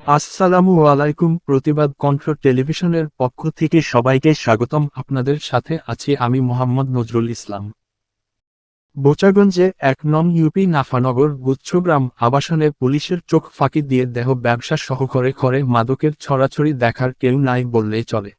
আসসালামু আলাইকুম। প্রতিবাদ কণ্ঠ টেলিভিশনের পক্ষ থেকে সবাইকে স্বাগতম। আপনাদের সাথে আছি আমি মোহাম্মদ নজরুল ইসলাম। বোচাগঞ্জে ১ নং ইউপি নাফানগর গুচ্ছগ্রাম আবাসনে পুলিশের চোখ ফাঁকি দিয়ে দেহ ব্যবসা সহ ঘরে ঘরে মাদকের ছড়াছড়ি দেখার কেউ নাই বললেই চলে।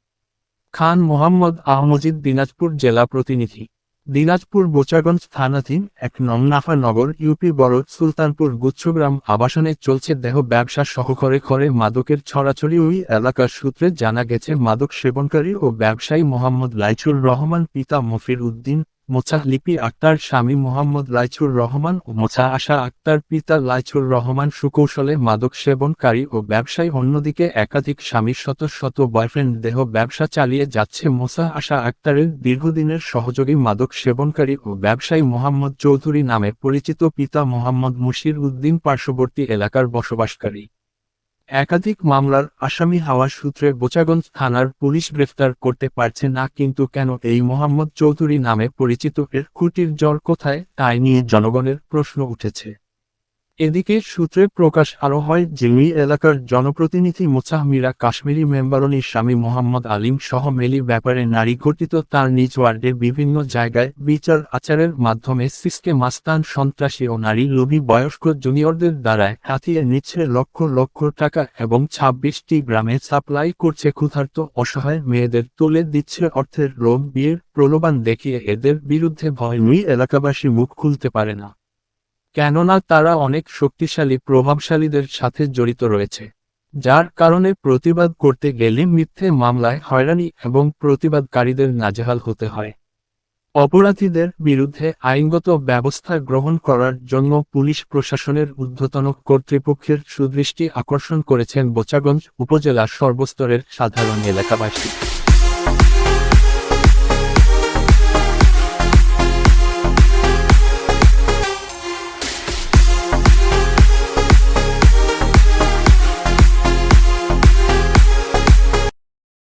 খান মোহাম্মদ আহমজিদ, দিনাজপুর জেলা প্রতিনিধি। দিনাজপুর বোচাগঞ্জ থানাধীন ১ নং নাফানগর ইউপি বড় সুলতানপুর গুচ্ছগ্রাম আবাসনে চলছে দেহ ব্যবসা সহ ঘরে ঘরে মাদকের ছড়াছড়ি। ওই এলাকার সূত্রে জানা গেছে, মাদক সেবনকারী ও ব্যবসায়ী মোহাম্মদ লাইচুর রহমান, পিতা মফির উদ্দিন মোছা লিপি আক্তার, স্বামী মোহাম্মদ লাইচুর রহমান ও মোছা আশা আক্তার, পিতা লাইচুর রহমান সুকৌশলে মাদক সেবনকারী ও ব্যবসায়ী। অন্যদিকে একাধিক স্বামীর শত শত বয়ফ্রেন্ড দেহ ব্যবসা চালিয়ে যাচ্ছে মোছা আশা আক্তারের দীর্ঘদিনের সহযোগী মাদক সেবনকারী ও ব্যবসায়ী মোহাম্মদ চৌধুরী নামে পরিচিত পিতা মোহাম্মদ মুশির উদ্দিন, পার্শ্ববর্তী এলাকার বসবাসকারী। একাধিক মামলার আসামি হওয়ার সূত্রে বোচাগঞ্জ থানার পুলিশ গ্রেফতার করতে পারছে না। কিন্তু কেন এই মোহাম্মদ চৌধুরী নামে পরিচিত এর খুঁটির জল কোথায়, তাই নিয়ে জনগণের প্রশ্ন উঠেছে। এদিকে সূত্রে প্রকাশ আরও হয় যে, ওই এলাকার জনপ্রতিনিধি মোছাহ মীরা কাশ্মীরি মেম্বারনির স্বামী মোহাম্মদ আলিম সহ মেলি ব্যাপারে নারী গঠিত তার নিজ ওয়ার্ডে বিভিন্ন জায়গায় বিচার আচারের মাধ্যমে সিসকে মাস্তান, সন্ত্রাসী ও নারী লোভী বয়স্ক জুনিয়রদের দ্বারায় হাতিয়ে নিচ্ছে লক্ষ লক্ষ টাকা এবং ২৬টি গ্রামে সাপ্লাই করছে ক্ষুধার্ত অসহায় মেয়েদের, তুলে দিচ্ছে অর্থের লোভ, বিয়ের প্রলোভন দেখিয়ে এদের বিরুদ্ধে ভয় নিয়ে এলাকাবাসী মুখ খুলতে পারে না। কেননা তারা অনেক শক্তিশালী প্রভাবশালীদের সাথে জড়িত রয়েছে, যার কারণে প্রতিবাদ করতে গেলে মিথ্যে মামলায় হয়রানি এবং প্রতিবাদকারীদের নাজেহাল হতে হয়। অপরাধীদের বিরুদ্ধে আইনগত ব্যবস্থা গ্রহণ করার জন্য পুলিশ প্রশাসনের ঊর্ধ্বতন কর্তৃপক্ষের সুদৃষ্টি আকর্ষণ করেছেন বোচাগঞ্জ উপজেলার সর্বস্তরের সাধারণ এলাকাবাসী।